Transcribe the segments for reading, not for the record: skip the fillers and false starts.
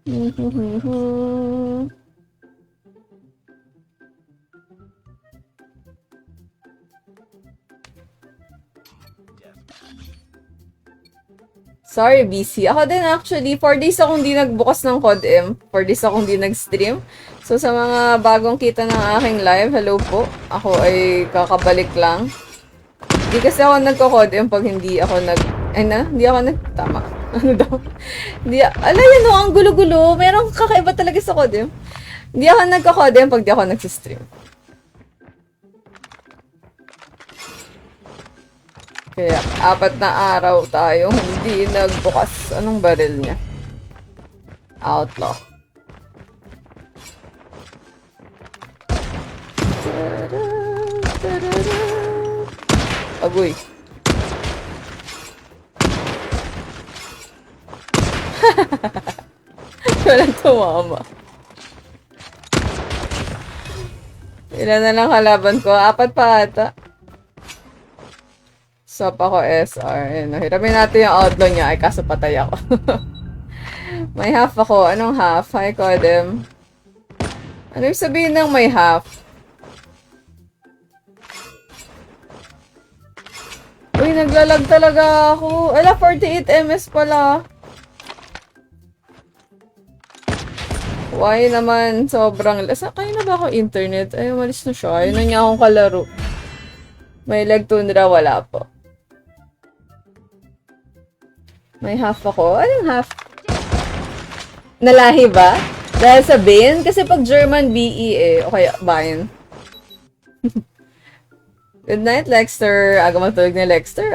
Sorry, busy. Ako din actually, 4 days akong di nagbukas ng COD-M. 4 days akong di nag-stream. So, sa mga bagong kita ng aking live, hello po. Ako ay kakabalik lang. Di kasi ako nagko-COD-M pag hindi ako hindi ako tama. Ano daw? Yan o, ang gulo-gulo. Merong kakaiba talaga sa COD-M. Hindi ako nagko-COD-M pag di ako nagsistream. Kaya, 4 na araw tayo hindi nagbukas. Anong baril niya? Outlaw. Agoy. Walang tumama. Ilan na lang kalaban ko? 4 pa ata. Swap ako SR. Ayun, hiramin natin yung outlaw niya. Ay, kaso patay ako. May half ako. Anong half? Hi, Codem. Ano yung sabihin ng may half? Uy, naglalag talaga ako. Ala, 48 ms pala. Why naman? Sobrang... Kayo na ba ako internet? Ay, umalis na siya. Ayun na niya akong kalaro. May leg tundra, wala po. May half ako. Anong half? Nalahi ba? Dahil sa Bane? Kasi pag German, BE eh. Okay, Bane. Good night, Lexter. Aga matulog ni Lexter,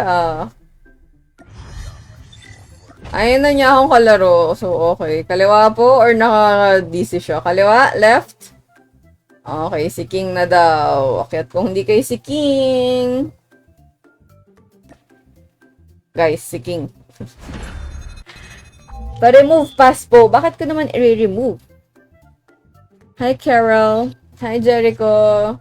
Ayun na niya akong kalaro. So, okay. Kaliwa po or naka-DC siya? Kaliwa? Left? Okay, si King na daw. Okay, at kung hindi kayo si King... Guys, si King. Pa-remove pass po. Bakit ko naman i-remove? Hi, Carol. Hi, Jericho.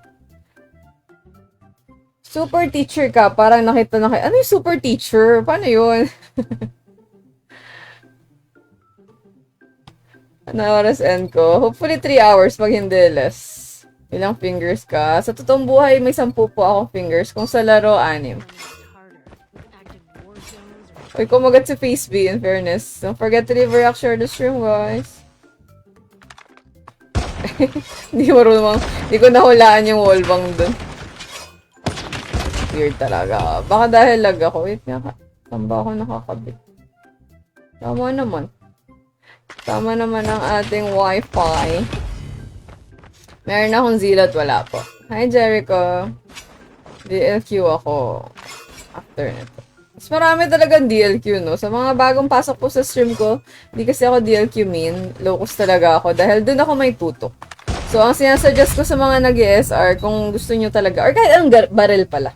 Super teacher ka. Parang nakita na kayo. Ano yung super teacher? Paano yun? Ano oras end ko? Hopefully 3 hours pag hindi less. Ilang fingers ka? Sa totoong buhay, may 10 po akong fingers. Kung sa laro, 6. Uy, kumagat si FaceB, in fairness. Don't forget to leave a reaction share the stream, guys. Hindi marunong. Hindi ko nahulaan yung wallbang dun. Weird talaga. Baka dahil lag ako. Wait nga. Saan ba ako nakakabit? Tama naman. Tama naman ang ating wifi. Meron akong Zealot, wala po. Hi, Jericho. DLQ ako. After nito. Mas marami talagang DLQ, no? Sa mga bagong pasok po sa stream ko, hindi kasi ako DLQ main. Locus talaga ako dahil dun ako may tutok. So, ang sinasuggest ko sa mga nag-ESR, kung gusto nyo talaga, or kahit anong barrel pala.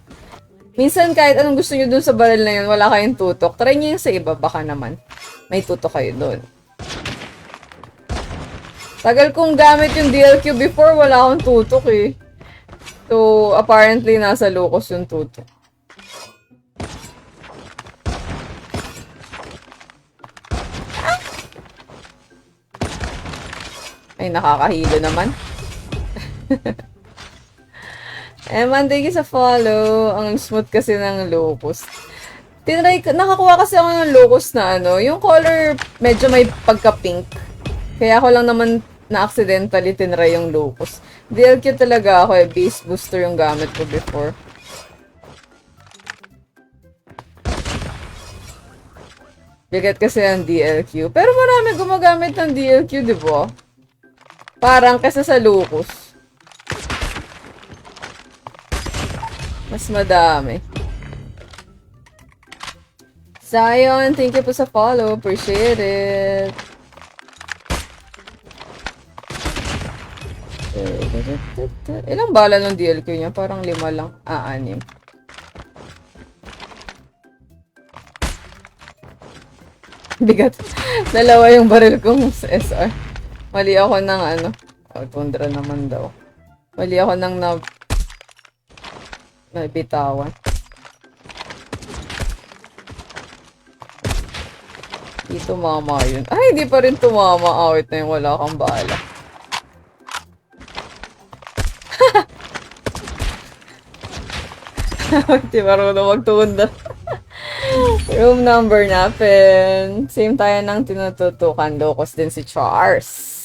Minsan, kahit anong gusto nyo dun sa barrel na yun, wala kayong tutok. Try nyo yung sa iba, baka naman. May tutok kayo dun. Tagal kong gamit yung DLQ before, wala akong tutok eh. So, apparently, nasa locus yung tutok. Ay, nakakahilo naman. Man, thank you sa follow. Ang smooth kasi ng locust. Nakakuha kasi ako ng locust na yung color medyo may pagka-pink. Kaya ako lang naman na-accidentally tinry yung locust. DLQ talaga ako eh. Base booster yung gamit ko before. Bigat kasi ang DLQ. Pero marami gumagamit ng DLQ, di ba? Parang kasi sa locus. Mas madami. Zion, thank you po sa follow. Appreciate it. Ilang bala ng DLQ niya? Parang 5 lang. 6. Bigat. 2 yung baril kong sa SR. Mali ako ng tundra naman daw. Mali ako ng nabitawan. Hindi tumama yun. Ay, hindi pa rin tumama. Awit na yun. Wala kang bala. Hindi marunong magtunda. Room number natin. Same tayo ng tinututukan. Locos din si Charles.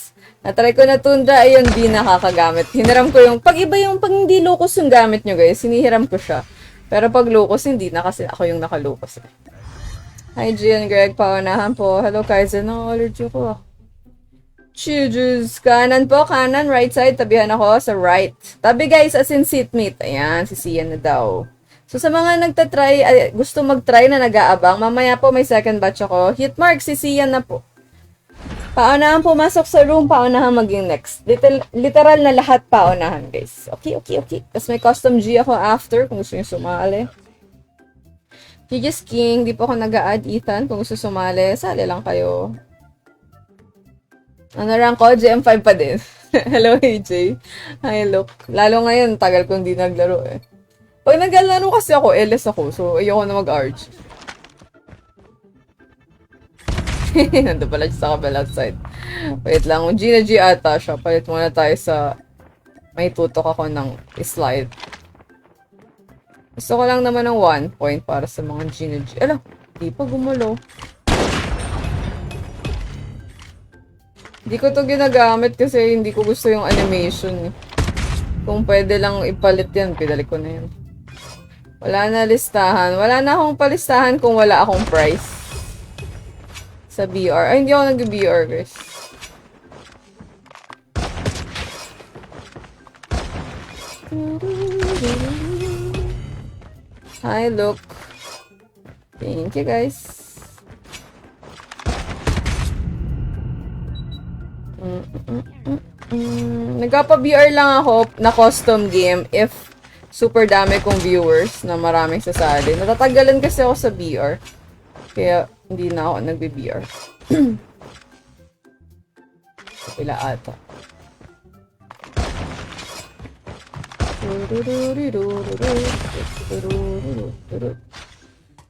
Natry ko na tunda. Ayun, di nakakagamit. Hiniram ko yung... Pag iba yung... Pag hindi locos yung gamit nyo, guys, hinihiram ko siya. Pero pag locos, hindi na kasi ako yung nakalocos. Hi, Gian, Greg. Paunahan po. Hello, Kaiser. Allergy ko. Choose. Kanan po. Kanan. Right side. Tabihan ako sa right. Tabi, guys. As in seatmate. Ayan. Si Sian na daw. So, sa mga nagtatry, gusto mag-try na nag-aabang, mamaya po may second batch ako. Hitmark, si Sian na po. Paunahan pumasok sa room, paunahan maging next. Literal na lahat paunahan, guys. Okay. Tapos may custom G ako after, kung gusto nyo sumali. Gigis King, di po ako nag-a-add Ethan. Kung gusto sumali, sali lang kayo. Ano rank ko? GM5 pa din. Hello, AJ. Hi, look. Lalo ngayon, tagal kong di naglaro eh. Pag naglalaro kasi ako, LS ako. So, ayoko na mag-arch. Nandun pala sa kabilang side. Wait lang. G na G ata siya. Palit muna tayo sa... May tutok ako ng slide. Gusto ko lang naman ng 1 point para sa mga G na G. Ala, di pa gumulo. Hindi ko to ginagamit kasi hindi ko gusto yung animation. Kung pwede lang ipalit yan, pinalik ko na yan. Wala na listahan. Wala na akong palistahan kung wala akong price. Sa BR. Ay, hindi ako nag-BR, guys. Hi, look. Thank you, guys. Nagpapa-BR lang ako na custom game if super dami kong viewers na maraming sasali. Natatagalan kasi ako sa BR. Kaya, hindi na ako nagbe-BR. Pila ata.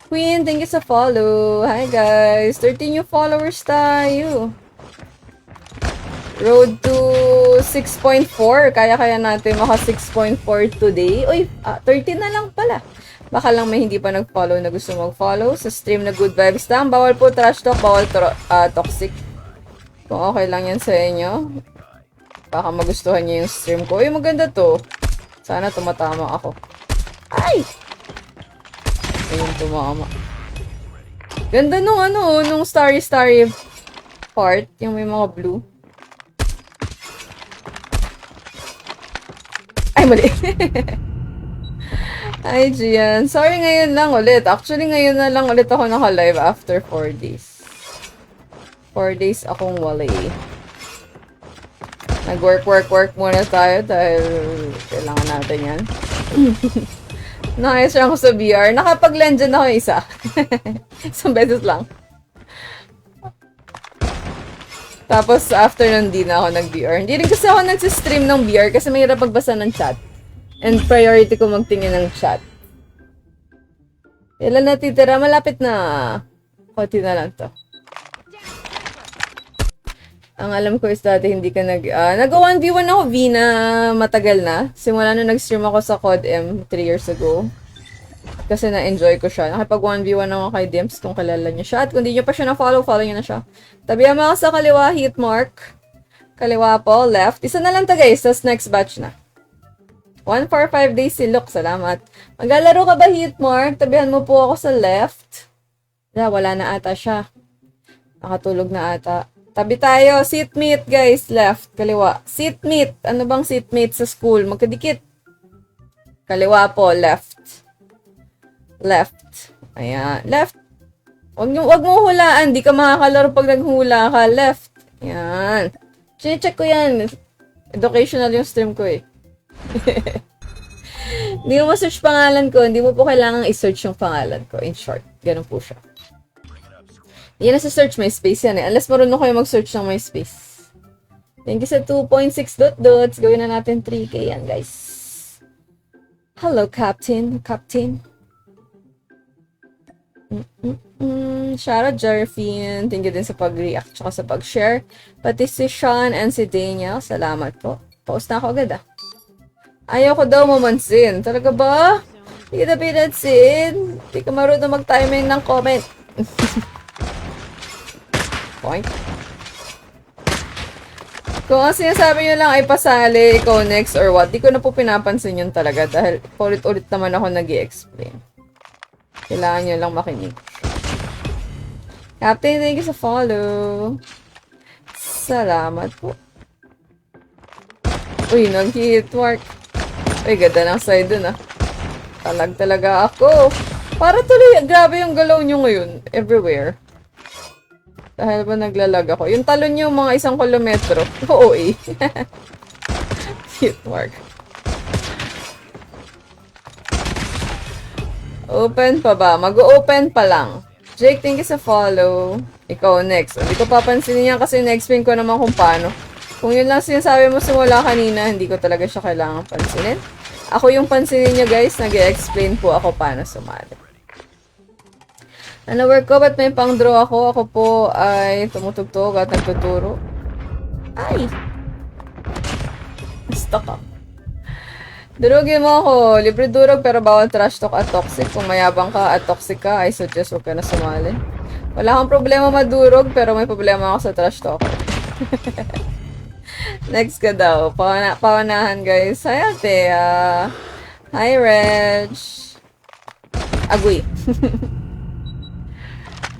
Queen, thank you sa follow. Hi guys. 13 new followers tayo. Road to 6.4. Kaya natin maka 6.4 today. Uy, 13 na lang pala. Baka lang may hindi pa nag-follow na gusto mag-follow. Sa stream na good vibes lang. Bawal po trash talk, bawal toxic. Kung okay lang yan sa inyo. Baka magustuhan niyo yung stream ko. Uy, maganda to. Sana tumatama ako. Ay! Ayun, tumama. Ganda nung nung starry part. Yung may mga blue. Ay, mali. Hi, Gian. Sorry, ngayon lang ulit. Actually, ngayon na lang ulit ako naka-live after 4 days. 4 days akong wala eh. Nag-work muna tayo dahil kailangan natin yan. Nice lang ako sa VR. Nakapag-legend ako isa. Isang beses lang. Tapos, after nun, di na ako nag-VR. Hindi rin kasi ako nagsistream ng VR kasi mahirap magbasa ng chat. And priority ko magtingin ng chat. Ilan natitira? Malapit na. Konti na lang to. Ang alam ko is dati hindi ka nag-1v1 ako Vina matagal na. Simula na nag-stream ako sa COD M 3 years ago. Kasi na-enjoy ko siya. Nakipag 1v1 ako kay Dimps kung kilala niyo siya. At kung di niyo pa siya na-follow, follow niyo na siya. Tabihan mo ako sa kaliwa, hit mark. Kaliwa po, left. Isa na lang to guys, tas next batch na. 1 for 5 days si Luke, salamat. Maglalaro ka ba hit mark? Tabihan mo po ako sa left. Wala na ata siya. Nakatulog na ata. Tabi tayo, seatmate guys, left, kaliwa. Seatmate, ano bang seatmate sa school? Magkadikit. Kaliwa po, left. Left. Ayan. Left. Wag mo hulaan. Di ka makakalaro pag naghula ka. Left. Ayan. Chine-check ko yan. Educational yung stream ko eh. Hindi mo ma-search pangalan ko. Hindi mo po kailangan i-search yung pangalan ko. In short. Ganun po siya. Yan na sa search MySpace yan eh. Unless marunong kayo mag-search ng MySpace. Thank you sa 2.6 dots. Gawin na natin 3K yan guys. Hello, Captain. Captain. Shoutout Jerfin. Thank you din sa pag-react tsaka sa pag-share. Pati si Sean and si Daniel. Salamat po. Post na ako agad ah. Ayaw ko daw mamansin. Talaga ba? Hindi kita pinansin. Hindi ka marunong mag-timing ng comment. Point. Kung ang sinasabi nyo lang ay pasali, ikaw next or what, di ko na po pinapansin yun talaga dahil ulit-ulit naman ako nag-i-explain. Kailangan nyo lang makinig. Captain, thank you sa follow. Salamat po. Uy, nag-hit mark. Uy, ganda ng side dun ah. Talag talaga ako. Para tuloy, grabe yung galaw nyo ngayon. Everywhere. Dahil ba naglalag ako? Yung talon nyo mga 1 kilometro. Oo eh. Hit mark. Open pa ba? Mag-open pa lang. Jake, thank you sa follow. Ikaw next. Hindi ko papansinin yan kasi na-explain ko naman kung paano. Kung yun lang sinasabi mo simula kanina, hindi ko talaga siya kailangan pansinin. Ako yung pansinin nyo guys, nag-explain po ako paano sumali. Work ko, ba't may pang-draw ako? Ako po ay tumutugtog at nagtuturo. Ay! Stuck up. Durugin mo ako. Libre durog pero bawal trash talk at toxic. Kung mayabang ka at toxic ka, I suggest huwag ka na sumali. Wala kang problema madurog pero may problema ako sa trash talk. Next ka daw. Pawanahan guys. Hi ate. Hi Reg. Agoy.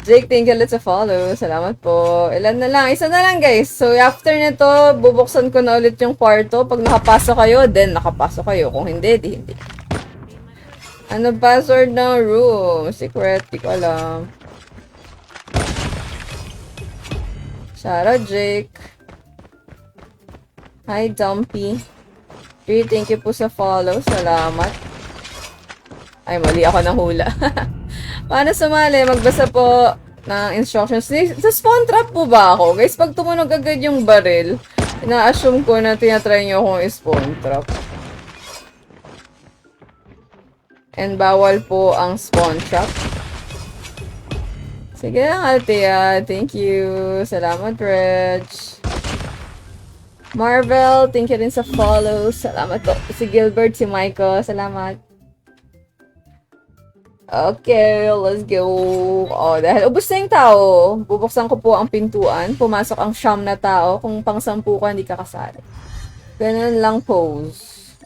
Jake, thank you ulit sa follow. Salamat po. Ilan na lang? Isa na lang, guys. So, after nito, bubuksan ko na ulit yung kwarto. Pag nakapasok kayo, then nakapasok kayo. Kung hindi, di hindi. Ano password ng room? Secret, di ko alam. Shoutout, Jake. Hi, Dumpy. Thank you po sa follow. Salamat. Ay, mali ako nahula. Paano sumali? Magbasa po ng instructions. Sa spawn trap po ba ako? Guys, pag tumunog agad yung baril, ina-assume ko na tinatry nyo akong spawn trap. And bawal po ang spawn trap. Sige lang, Althea. Thank you. Salamat, Reg. Marvel, thank you rin sa follow. Salamat po. Si Gilbert, si Michael. Salamat. Okay, let's go. Oh, dahil ubos na yung tao, bubuksan ko po ang pintuan. Pumasok ang siyam na tao. Kung pang 10 ka, hindi ka kasali. Ganun lang pose.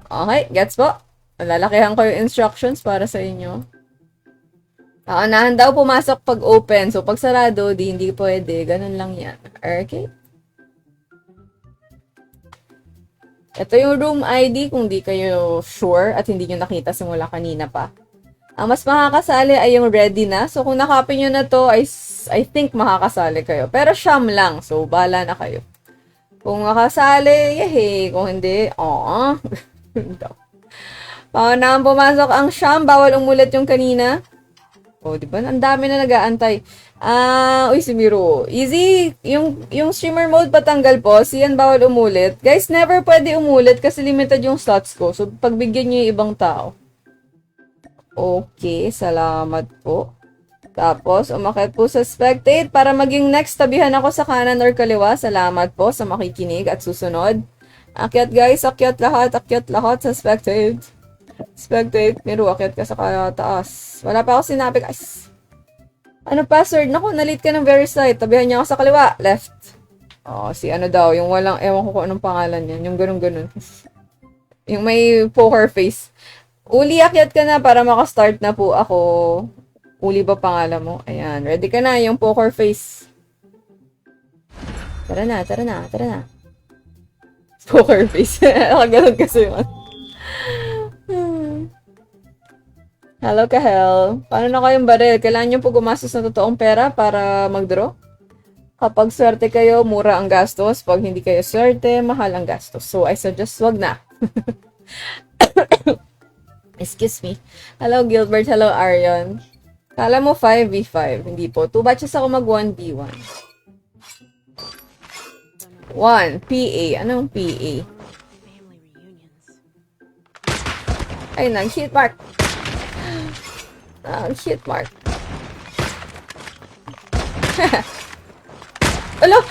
Okay, gets po. Lalakihan ko yung instructions para sa inyo. Naunahan daw pumasok pag open. So, pag sarado, di hindi pwede. Ganun lang yan. Okay? Ito yung room ID kung di kayo sure at hindi nyo nakita simula kanina pa. Ang mas makakasali ay yung ready na. So, kung nakapin nyo na to, I think makakasali kayo. Pero siyam lang. So, bahala na kayo. Kung makasali, yehey. Kung hindi, Paunahan pumasok ang siyam. Bawal umulit yung kanina. Oh, di ba? Ang dami na nag-aantay. Uy, si Miro. Easy. Yung streamer mode patanggal po. Siyan bawal umulit. Guys, never pwede umulit kasi limited yung slots ko. So, pagbigyan nyo yung ibang tao. Okay, salamat po. Tapos, umakyat po sa spectate. Para maging next, tabihan ako sa kanan or kaliwa. Salamat po sa makikinig at susunod. Akyat guys, akyat lahat sa spectate. Spectate. Miro, akyat ka sa taas. Wala pa ako sinabi guys. Ano password? Naku, na-late ka ng very slight. Tabihan niya ako sa kaliwa. Left. Oh, si ano daw. Yung walang, ewan ko kung anong pangalan yan. Yung ganun-ganun. Yung may poker face. Uli, akyat ka na para makastart na po ako. Uli ba pangalan mo? Ayan. Ready ka na. Yung poker face. Tara na. Poker face. Nakaganon kasi yun. Hello, Kahel. Paano na kayong baril? Kailangan nyo po gumastos ng totoong pera para mag-draw? Kapag swerte kayo, mura ang gastos. Pag hindi kayo swerte, mahal ang gastos. So, I suggest wag na. Excuse me. Hello, Gilbert. Hello, Arion. Kala mo 5v5. Hindi po. 2 batches ako mag 1v1. 1. PA. Anong PA? Ay, nag-hit mark. Hit mark. Alo!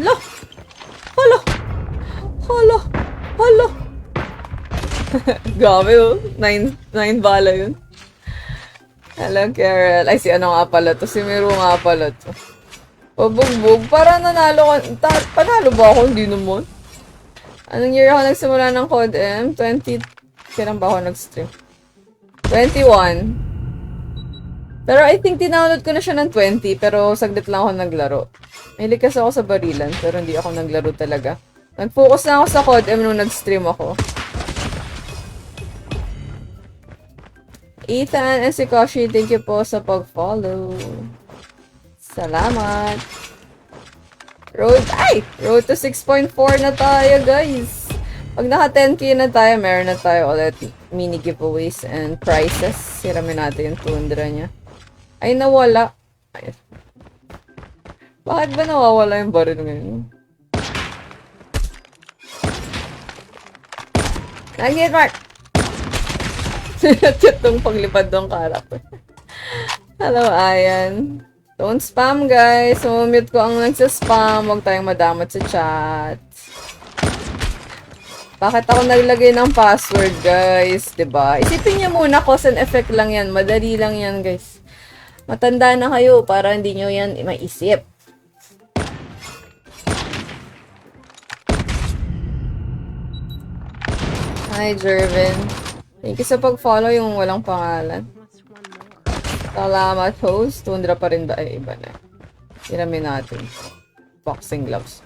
Alo! Alo! Alo! Alo! Grabe oh. 9 bala yun. Hello, Carol. Ay, si ano nga pala to? Si Miru nga pala to. Pabugbog. Para nanalo ka. Panalo ba ako? Hindi naman. Anong year ako nagsimula ng Code M? 20... Kailan ba ako nag-stream? 21. Pero I think tinownload ko na siya ng 20, pero saglit lang ako naglaro. Mahilig kasi ako sa barilan, pero hindi ako naglaro talaga. Nag-focus na ako sa Code M nung nag-stream ako. Ethan and si Koshi, thank you po sa pag-follow. Salamat. Road to 6.4 na tayo, guys. Pag naka 10k na tayo, meron na tayo ulit mini giveaways and prizes. Siramin natin yung tundra niya. Ay, nawala. Ay. Bakit ba nawawala yung baril ngayon? Nag-hit mark! Cute tong paglipad ng karakter. Hello, Ayan. Don't spam, guys. Mumute ko ang nagsaspam. Huwag tayong madamot sa chat. Bakit ako naglagay ng password, guys? Diba? Isipin niyo muna, cause and effect lang yan. Madali lang yan, guys. Matanda na kayo para hindi nyo yan maisip. Hi, Jervin. Thank you sa pag-follow yung walang pangalan. Salamat, host. Tundra pa rin ba? Ay, iba na. Hiramin natin. Boxing gloves.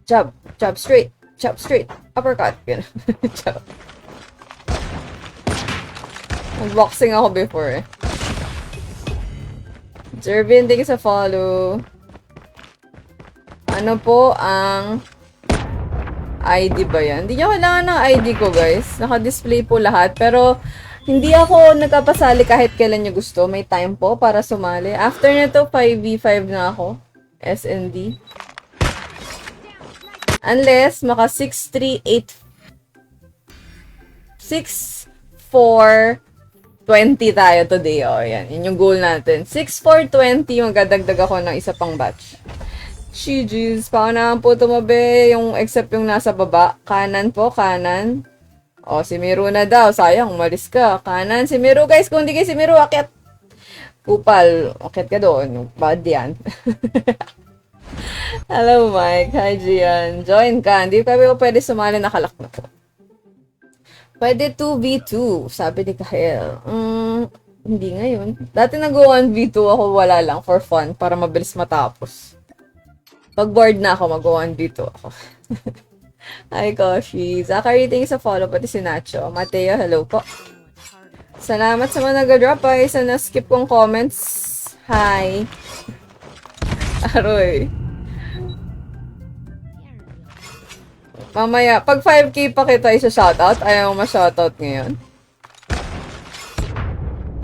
Jab. Jab straight. Chop straight. Uppercut. Chop. Nag-boxing ako before eh. Jervin, thank you sa follow. Ano po ang ID ba yan? Hindi nyo kailangan ng ID ko, guys. Naka-display po lahat. Pero, hindi ako nagkapasali kahit kailan nyo gusto. May time po para sumali. After nito, 5v5 na ako. SND. Unless, maka 6-3-8... 6-4-20 tayo today. O, yan. Yun yung goal natin. 6-4-20, magdadagdag ako ng isa pang batch. GG's. Paunahan po tumabi yung except yung nasa baba. Kanan po, kanan. O, si Miru na daw. Sayang, umalis ka. Kanan, si Miru. Guys, kung hindi kayo si Miru, akit. Kupal, akit ka doon. Bad yan. Hello, Mike. Hi, Gian. Join ka. Hindi kami po pwede sumali, nakalak na po. Pwede 2v2, sabi ni Kahel. Hindi ngayon. Dati nag-1v2 ako, wala lang, for fun, para mabilis matapos. Pag bored na ako, mag-1v2 ako. Hi, Koshi. Zachary, thank you sa follow, pati si Nacho. Mateo, hello po. Salamat sa mga nag-drop by. Sa na-skip kong comments. Hi. Aroy. Mamaya, pag 5k pa kita isa-shoutout, ayaw ma-shoutout ngayon.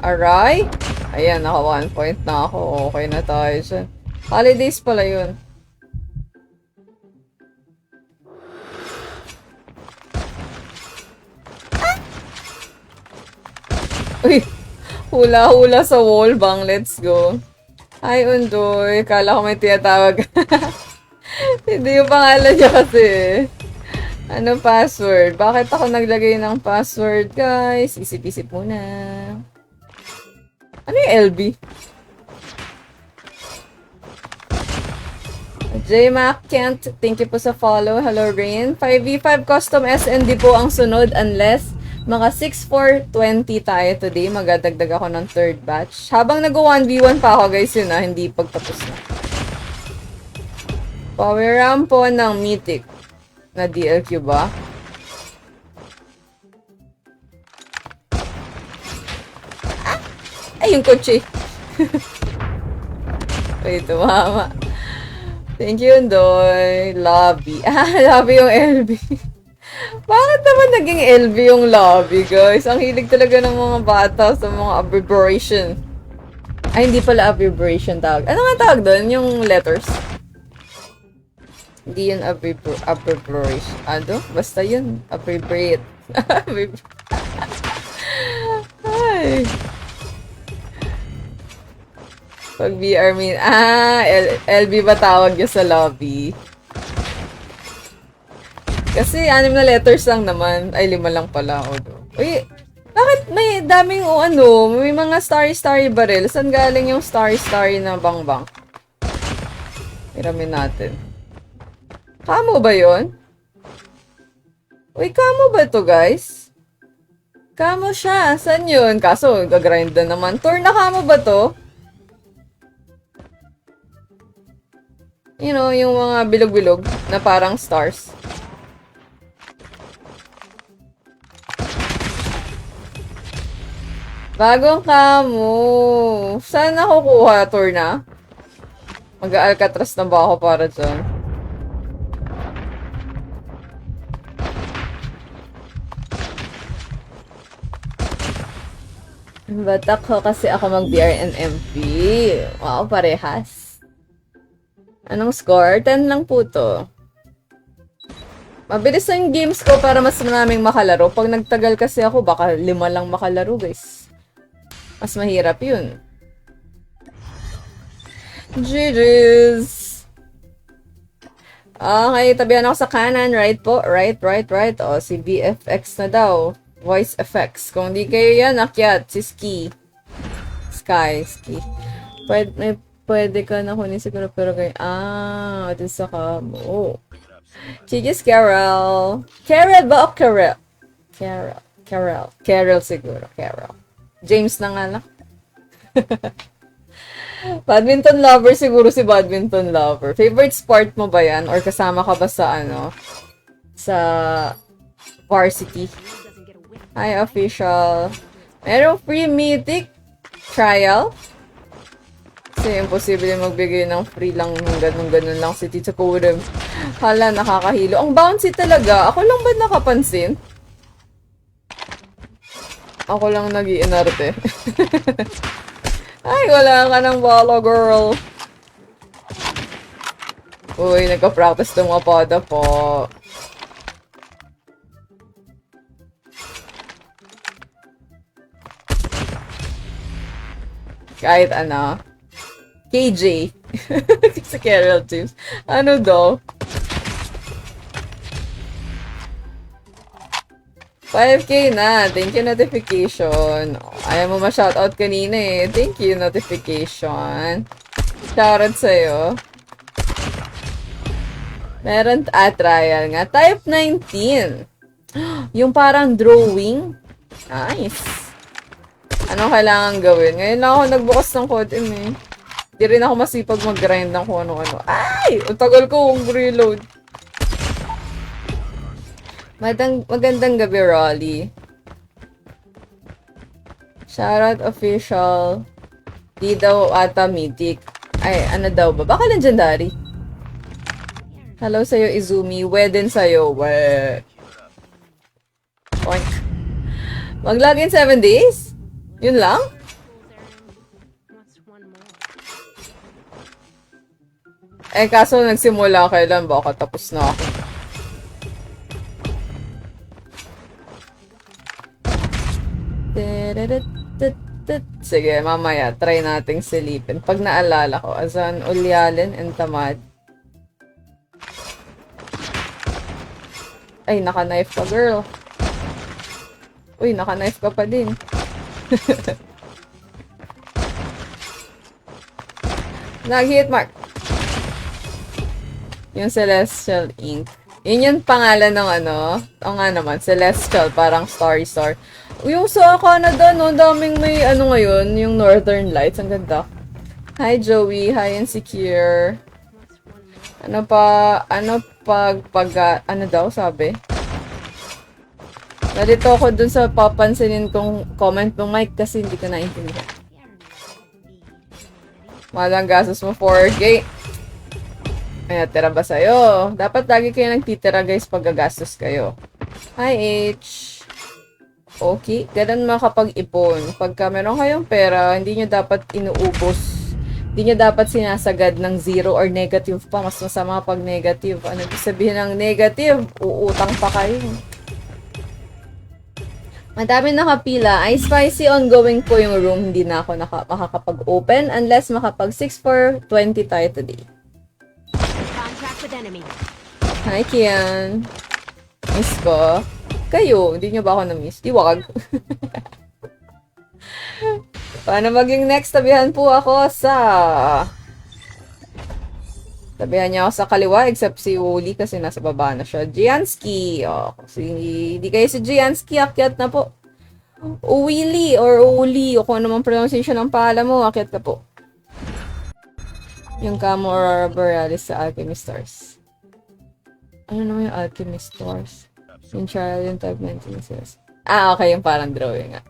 Aray. Ayan, naka 1 point na ako. Okay na tayo dyan. Holidays pala yun. Uy, hula-hula sa wall bang. Let's go. Hi, Undoy. Kala ko may tiyatawag. Hindi yung pangalan niya kasi. Ano password? Bakit ako naglagay ng password, guys? Isip-isip muna. Ano yung LB? J-Mac Kent, thank you po sa follow. Hello, Rain. 5v5 custom SND po ang sunod unless mga 6-4-20 tayo today. Magadagdag ako ng third batch. Habang nag-1v1 pa ako, guys, yun hindi pagtapos na. Power round po ng Mythic. Na DLQ ba? Ay, yung kotse. Wait, tumama. Thank you, Ndoy. Lobby. Lobby yung LB. Bakit naman naging LB yung lobby, guys? Ang hilig talaga ng mga bata sa mga abbreviation. Ay, hindi pala abbreviation tawag. Ano nga tawag doon? Yung letters. Hindi yun abbreviation. Ano? Basta yun. Abbreviate. Pag BR mean, LB ba tawag niya sa lobby? Kasi 6 na letters lang naman. Ay, 5 lang pala. Uy, bakit may daming may mga starry-starry barrel? Saan galing yung starry-starry na bang-bang? Hiramin natin. Kamo ba yon? Uy, kamo ba to guys? Kamo siya. Saan yun? Kaso, gagrind na naman. Tour na kamo ba to? You know, yung mga bilog-bilog na parang stars. Bagong kamo. Saan nakukuha? Tour na? Mag-Alcatraz na ba ako para dyan? Batak ko kasi ako mag-BR and MP. Wow, parehas. Anong score? 10 lang po to. Mabilis yung games ko para mas maraming makalaro. Pag nagtagal kasi ako, baka 5 lang makalaro, guys. Mas mahirap yun. GG's! Okay, tabihan ako sa kanan. Right po. Right. O, si VFX na daw. Voice effects. Kung di kayo yan, akyat. Si Ski. Ski. Pwede ka na kunin siguro, pero kayo... ito sa kamo. Chigis Carol. Carol ba o Carol? Carol siguro. Carol. James na nga lang. Badminton lover siguro si badminton lover. Favorite sport mo ba yan? Or kasama ka ba sa sa varsity? Hi, official. Merong free mythic trial? Kasi imposible magbigay ng free lang ganun lang si Tito Kodem. Hala, nakakahilo. Ang bouncy talaga. Ako lang ba nakapansin? Ako lang nag-iinarte. Ay, wala ka ng bala, girl. Uy, nagka-practice ng mapada po. Kahit ano. KJ. Sa Carol James. Ano daw? 5K na. Thank you, notification. Ayaw mo ma-shoutout kanina eh. Thank you, notification. Shoutout sa'yo. Meron trial nga. Type 19. Yung parang drawing. Nice. Anong kailangan gawin? Ngayon lang ako nagbukas ng Codem eh. Di rin ako masipag mag-grind ng kung ano-ano. Ay! Ang tagal ko kung reload. Magandang gabi, Rolly. Shoutout official. Di daw ata mythic. Ay, ano daw ba? Baka legendary. Hello sa'yo, Izumi. We din sa'yo. We. Oink. Mag-login 7 days? Yun lang? Eh, kaso nagsimula kailan? Baka tapos na ako. Sige, mamaya, try nating silipin. Pag naalala ko, Azan, Ulyalin, and Tamad. Ay, naka-knife ka, girl. Uy, naka-knife ka pa din. Nag-hit mark. Yung Celestial Ink. Yun yung pangalan ng o nga naman, Celestial, parang Starry Star. Yung sa Canada, no, daming may ngayon, yung Northern Lights. Ang ganda. Hi, Joey. Hi, Insecure. Ano daw, sabi? Nalito ako dun sa papansinin kong comment ng Mike kasi hindi ko naintindihan. Malang gastos mo 4K. Ay, tira ba sa'yo? Dapat lagi kayo nagtitira, guys, pag gagastos kayo. Hi, H. Okay, ganun makapag-ipon. Pagka meron kayong pera, hindi nyo dapat inuubos. Hindi nyo dapat sinasagad ng 0 or negative pa. Mas masama pag negative. Ano ibig sabihin ng negative? Uutang pa kayo. Madami nakapila. Ay, spicy ongoing po yung room. Hindi na ako makakapag-open unless makapag 6 for 20 tayo today. Contact with enemy. Hi, Kian. Miss ko. Kayo, hindi nyo ba ako na-miss? Di wag. Paano maging next? Tabihan po ako sa... Tabihan niya ako sa kaliwa except si Wooly kasi nasa baba na siya. Gianski. Oh, kasi hindi kayo si Gianski. Akyat na po. Uwili or Uli. O kung ano man pronunciation ng pangalan mo, akyat ka po. Yung Camo Aurora Borealis sa Alchemist Stars. Ano naman yung Alchemist Stars? Yung trial yung type 19 Ah, okay. Yung parang drawing nga.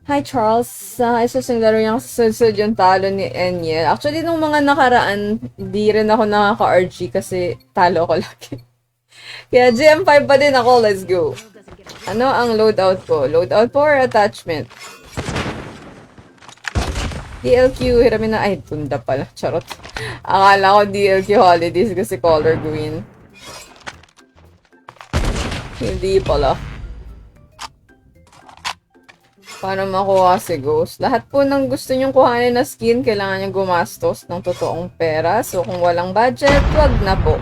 Hi, Charles. Isusong laro niya sa susunod yung talo ni Eniel. Actually, nung mga nakaraan, hindi rin ako nakaka-RG kasi talo ko lagi. Kaya GM5 pa din ako. Let's go. Ano ang loadout ko? Loadout po or attachment? DLQ, hiramin na. Ay, tunda pala. Charot. Akala ko DLQ holidays kasi color green. Hindi pala. Paano makuha si Ghost? Lahat po ng gusto nyong kuhanin na skin, kailangan nyong gumastos ng totoong pera. So, kung walang budget, wag na po.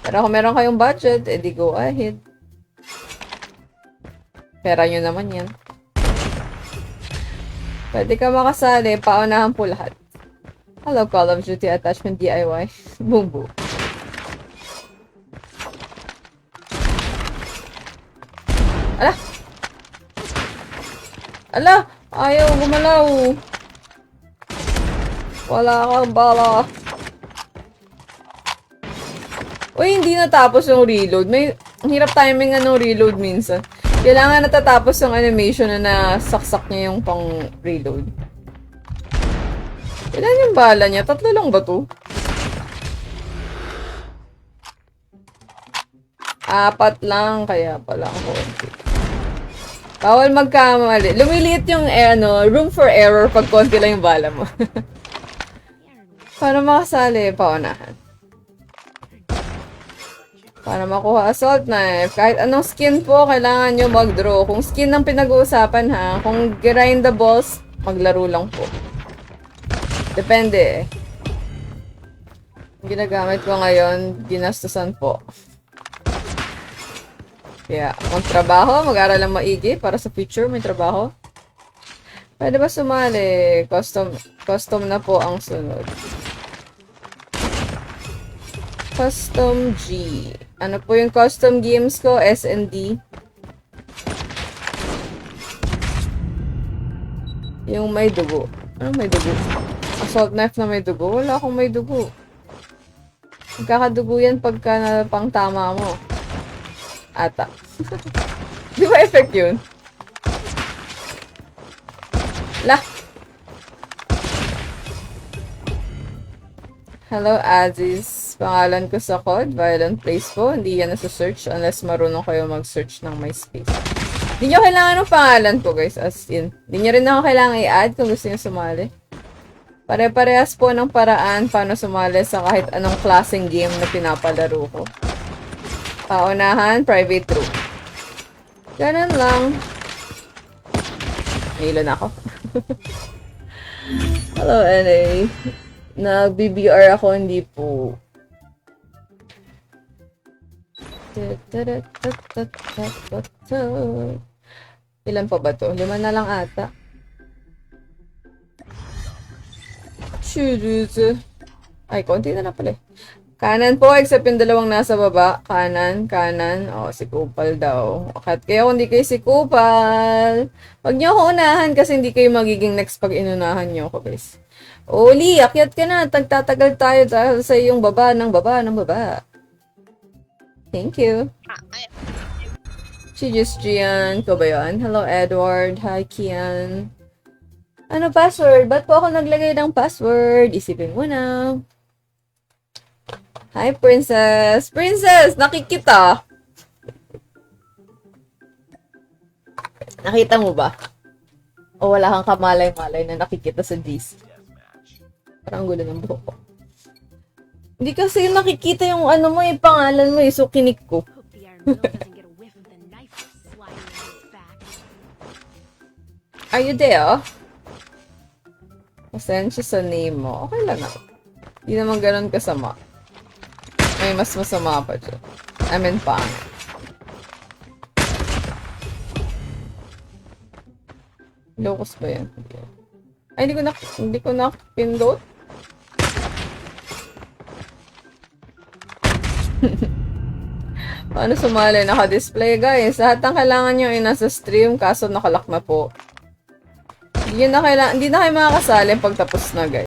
Pero kung meron kayong budget, edi go ahead. Pera nyo naman yan. Pwede ka makasali, paunahan po lahat. Hello, Call of Duty Attachment DIY. Boom boom. Ala! Ala! Ayaw gumalaw! Wala kang bala. Uy, hindi natapos yung reload. Ang hirap timing ng reload minsan. Kailangan natatapos yung animation na nasaksak niya yung pang reload. Ilan yung bala niya? 3 lang ba to? 4 lang, kaya pala ang konti. Bawal magkamali. Lumiliit yung room for error pag konti lang yung bala mo. Para makasali, paunahan. Para makuha assault knife. Kahit anong skin po, kailangan nyo mag-draw. Kung skin ang pinag-uusapan ha, kung grind the balls, maglaro lang po. Depende eh. Yung ginagamit ko ngayon, ginastusan po. Kaya, magtrabaho, mag-aral lang maigi para sa future, may trabaho. Pwede ba sumali? Custom na po ang sunod. Custom G. Ano po yung custom games ko? S&D. Yung may dugo. Ano may dugo? Assault knife na may dugo? Wala akong may dugo. Magkakadugo yan pagka na pang tama mo. Ata. Di ba effect yun? Lah! Hello, Aziz. Pangalan ko sa COD, Violent Place po. Hindi yan nasa-search unless marunong kayo mag-search ng MySpace. Hindi nyo kailangan ng pangalan ko, guys. As in. Hindi nyo rin ako kailangan i-add kung gusto nyo sumali. Pare-parehas po ng paraan paano sumali sa kahit anong klaseng game na pinapalaro ko. Paunahan, private room. Ganun lang. Nahilo na ako. Hello, NA. Nag-BBR ako, hindi po. Ilan pa ba to? 5 na lang ata. Ay, konti na lang pala eh. Kanan po, except yung dalawang nasa baba. Kanan, kanan. O, si Kupal daw. At kaya kung hindi kayo si Kupal, wag niyo ako unahan kasi hindi kayo magiging next pag inunahan niyo ako, guys. Oli, akyat ka na. Tagtatagal tayo dahil sa iyong baba ng baba ng baba. Thank you. Si Just Gian. Ko ba yun? Hello, Edward. Hi, Kian. Ano password? Ba't po ako naglagay ng password? Isipin mo na. Hi, Princess! Princess! Nakikita! Nakita mo ba? O wala kang kamalay-malay na nakikita sa DC? Parang gulo ng buhok ko. Hindi kasi nakikita yung ano mo, yung pangalan mo, so kinik ko. Are you there? Pasensya sa name mo. Okay lang na. Hindi naman ganun kasama. May mas masama pa dyan. I mean, pangit. Locus ba yan? Ay, hindi ko na pindot. Paano sumali? Naka-display, guys. Lahat ng kailangan nyo ay nasa stream, kaso nakalock na po. Hindi na kayo makakasali pag tapos na, guys.